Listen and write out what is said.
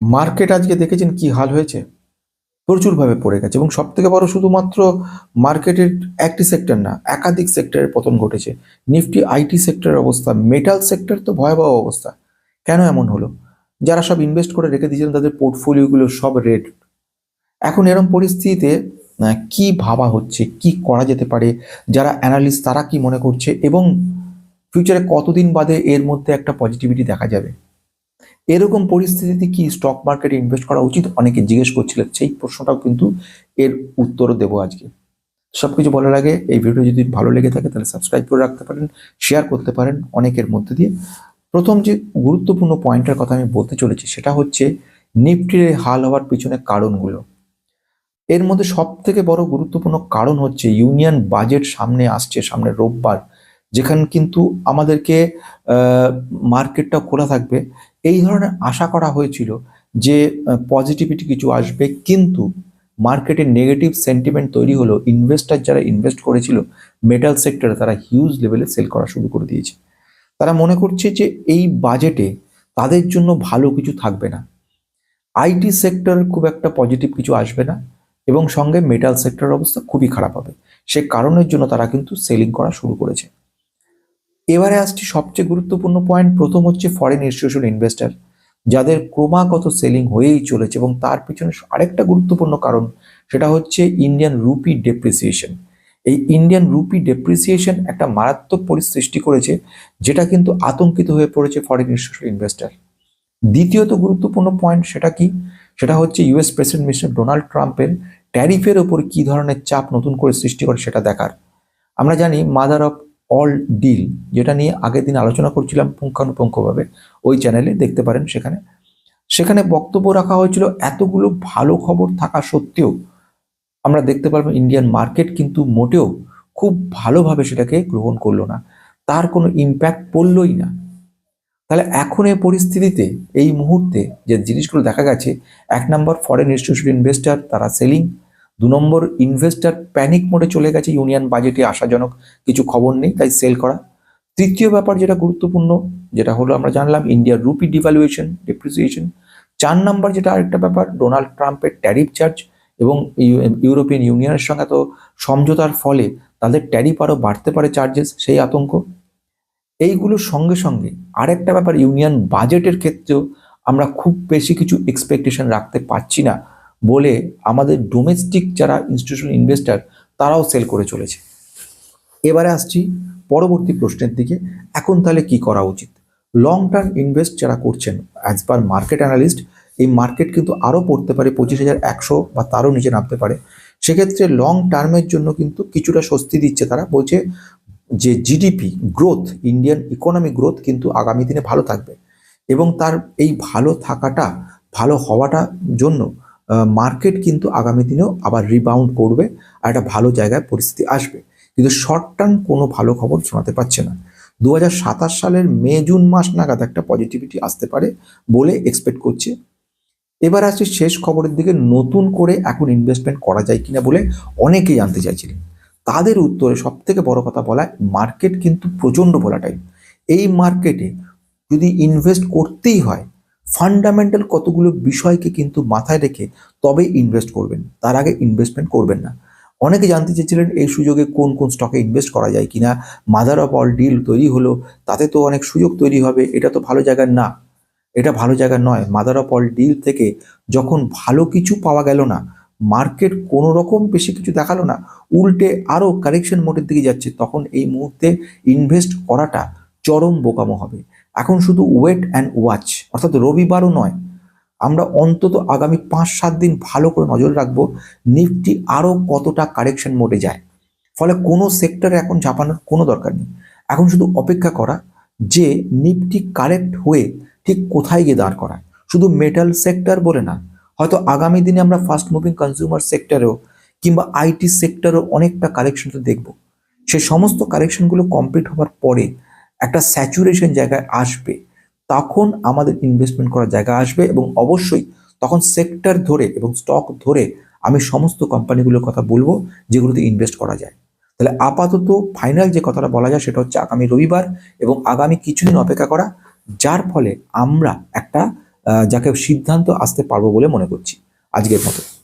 Market আজকে দেখেছেন কি হাল হয়েছে, প্রচুরভাবে পড়ে গেছে এবং সব থেকে বড় শুধুমাত্র মার্কেটের একটি সেক্টর না, একাধিক সেক্টরের পতন ঘটেছে। নিফটি আইটি সেক্টরের অবস্থা, মেটাল সেক্টর তো ভয়াবহ অবস্থা। কেন এমন হলো? যারা সব ইনভেস্ট করে রেখে দিয়েছিলেন তাদের পোর্টফোলিওগুলো সব রেড। এখন এরকম পরিস্থিতিতে কি ভাবা হচ্ছে, কি করা যেতে পারে, যারা অ্যানালিস্ট তারা কি মনে করছে এবং ফিউচারে কতদিন বাদে এর মধ্যে একটা পজিটিভিটি দেখা যাবে, এরকম পরিস্থিতিতে কি স্টক মার্কেটে ইনভেস্ট করা উচিত অনেকে জিজ্ঞেস করছিলেন। সেই প্রশ্নটাও কিন্তু এর উত্তরও দেবো আজকে। সবকিছু বলার আগে এই ভিডিও যদি ভালো লেগে থাকে তাহলে সাবস্ক্রাইব করে রাখতে পারেন, শেয়ার করতে পারেন অনেকের মধ্যে দিয়ে। প্রথম যে গুরুত্বপূর্ণ পয়েন্টের কথা আমি বলতে চলেছি সেটা হচ্ছে নিফটির হাল হওয়ার পিছনে কারণগুলো। এর মধ্যে সব থেকে বড় গুরুত্বপূর্ণ কারণ হচ্ছে ইউনিয়ন বাজেট সামনে আসছে, সামনে রোববার, যেখানে কিন্তু আমাদেরকে মার্কেটটা খোলা থাকবে। এই ধরনের আশা করা হয়েছিল যে পজিটিভিটি কিছু আসবে, কিন্তু মার্কেটে নেগেটিভ সেন্টিমেন্ট তৈরি হলো। ইনভেস্টার যারা ইনভেস্ট করেছিল মেটাল সেক্টরে তারা হিউজ লেভেলে সেল করা শুরু করে দিয়েছে। তারা মনে করছে যে এই বাজেটে তাদের জন্য ভালো কিছু থাকবে না, আইটি সেক্টর খুব একটা পজিটিভ কিছু আসবে না এবং সঙ্গে মেটাল সেক্টরের অবস্থা খুবই খারাপ হবে। সে কারণের জন্য তারা কিন্তু সেলিং করা শুরু করেছে। এবারে আসছি সবচেয়ে গুরুত্বপূর্ণ পয়েন্ট। প্রথম হচ্ছে ফরেন ইনস্টিটিউশনাল ইনভেস্টর, যাদের ক্রমাগত সেলিং হয়েই চলেছে এবং তার পিছনে আরেকটা গুরুত্বপূর্ণ কারণ, সেটা হচ্ছে ইন্ডিয়ান রুপি ডেপ্রিসিয়েশন। এই ইন্ডিয়ান রুপি ডেপ্রিসিয়েশন একটা মারাত্মক পরিস্থিতি সৃষ্টি করেছে, যেটা কিন্তু আতঙ্কিত হয়ে পড়েছে ফরেন ইনস্টিটিউশনাল ইনভেস্টর। দ্বিতীয়ত গুরুত্বপূর্ণ পয়েন্ট সেটা কি, সেটা হচ্ছে ইউএস প্রেসিডেন্ট মিস্টার ডোনাল্ড ট্রাম্পের ট্যারিফের ওপর কি ধরনের চাপ নতুন করে সৃষ্টি করে সেটা দেখার। আমরা জানি মাদার অফ অল ডিল, যেটা নিয়ে আগের দিন আলোচনা করছিলাম পুঙ্খানুপুঙ্খভাবে, ওই চ্যানেলে দেখতে পারেন। সেখানে সেখানে বক্তব্য রাখা হয়েছিল। এতগুলো ভালো খবর থাকা সত্ত্বেও আমরা দেখতে পারবো ইন্ডিয়ান মার্কেট কিন্তু মোটেও খুব ভালোভাবে সেটাকে গ্রহণ করলো না, তার কোনো ইম্প্যাক্ট পড়লই না। তাহলে এখন এই পরিস্থিতিতে এই মুহূর্তে যে জিনিসগুলো দেখা গেছে, এক নম্বর ফরেন ইনস্টিটিউশনাল ইনভেস্টর তারা সেলিং, দু নম্বর ইনভেস্টর প্যানিক মোডে চলে গেছে, ইউনিয়ন বাজেটে আশাজনক কিছু খবর নেই তাই সেল করা। তৃতীয় ব্যাপার যেটা গুরুত্বপূর্ণ, যেটা হলো আমরা জানলাম ইন্ডিয়ার রুপি ডিভ্যালুয়েশন ডেপ্রিসিয়েশন। চার নম্বর যেটা আরেকটা ব্যাপার, ডোনাল্ড ট্রাম্পের ট্যারিফ চার্জ এবং ইউরোপিয়ান ইউনিয়নের সঙ্গে তো সমঝোতার ফলে তাদের ট্যারিফ আরও বাড়তে পারে, চার্জেস, সেই আতঙ্ক। এইগুলোর সঙ্গে সঙ্গে আরেকটা ব্যাপার, ইউনিয়ন বাজেটের ক্ষেত্রেও আমরা খুব বেশি কিছু এক্সপেকটেশন রাখতে পারছি না বলে আমাদের ডোমেস্টিক যারা ইনস্টিটিউশনাল ইনভেস্টর তারাও সেল করে চলেছে। এবারে আসছি পরবর্তী প্রশ্নের দিকে, এখন তাহলে কি করা উচিত? লং টার্ম ইনভেস্ট যারা করছেন, অ্যাজ পার মার্কেট অ্যানালিস্ট, এই মার্কেট কিন্তু আরও পড়তে পারে 25,100 বা তারও নিচে নামতে পারে। সেক্ষেত্রে লং টার্মের জন্য কিন্তু কিছুটা স্বস্তি দিচ্ছে। তারা বলছে যে GDP growth, Indian economy growth কিন্তু আগামী দিনে ভালো থাকবে এবং তার এই ভালো থাকাটা, ভালো হওয়াটা জন্য মার্কেট কিন্তু আগামী দিনেও আবার রিবাউন্ড করবে আর একটা ভালো জায়গায় পরিস্থিতি আসবে। কিন্তু শর্ট টার্ম কোনো ভালো খবর শোনাতে পারছে না। 2027 সালের মে জুন মাস নাগাদ একটা পজিটিভিটি আসতে পারে বলে এক্সপেক্ট করছে। এবার আসছে শেষ খবরের দিকে, নতুন করে এখন ইনভেস্টমেন্ট করা যায় কিনা বলে অনেকেই জানতে চাইছিলেন। তাদের উত্তরে সব থেকে বড় কথা বলা, মার্কেট কিন্তু প্রচণ্ড ভোলাটাইল। এই মার্কেটে যদি ইনভেস্ট করতেই হয়, ফান্ডামেন্টাল কতগুলো বিষয়কে কিন্তু মাথায় রেখে তবে ইনভেস্ট করবেন, তার আগে ইনভেস্টমেন্ট করবেন না। অনেকে জানতে চেয়েছিলেন এই সুযোগে কোন কোন স্টকে ইনভেস্ট করা যায় কিনা, মাদার অফ অল ডিল তৈরি হলো, তাতে তো অনেক সুযোগ তৈরি হবে, এটা তো ভালো জায়গা না। এটা ভালো জায়গা নয়। মাদার অফ অল ডিল থেকে যখন ভালো কিছু পাওয়া গেল না, মার্কেট কোনো রকম বেশি কিছু দেখালো না, উল্টে আরও কারেকশন মোডের দিকে যাচ্ছে, তখন এই মুহূর্তে ইনভেস্ট করাটা চরম বোকামো হবে। এখন শুধু ওয়েট অ্যান্ড ওয়াচ, অর্থাৎ রবিবারও নয়, আমরা অন্তত আগামী 5-7 দিন ভালো করে নজর রাখবো নিফটি আরও কতটা কারেকশন মোডে যায়। ফলে কোনো সেক্টরে এখন ঝাঁপানোর কোনো দরকার নেই, এখন শুধু অপেক্ষা করা যে নিফটি কারেক্ট হয়ে ঠিক কোথায় গিয়ে দাঁড় করায়। শুধু মেটাল সেক্টর বলে না, হয়তো আগামী দিনে আমরা ফাস্ট মুভিং কনজিউমার সেক্টরেও কিংবা আইটি সেক্টরেও অনেকটা কারেকশন তো দেখব। সে সমস্ত কারেকশনগুলো কমপ্লিট হওয়ার পরে একটা স্যাচুরেশন জায়গায় আসবে, তখন আমাদের ইনভেস্টমেন্ট করার জায়গা আসবে এবং অবশ্যই তখন সেক্টর ধরে এবং স্টক ধরে আমি সমস্ত কোম্পানিগুলোর কথা বলবো যেগুলোতে ইনভেস্ট করা যায়। তাহলে আপাতত ফাইনাল যে কথাটা বলা যায় সেটা হচ্ছে আগামী রবিবার এবং আগামী কিছুদিন অপেক্ষা করা, যার ফলে আমরা একটা যাকে সিদ্ধান্ত আসতে পারবো বলে মনে করছি। আজকের মতো।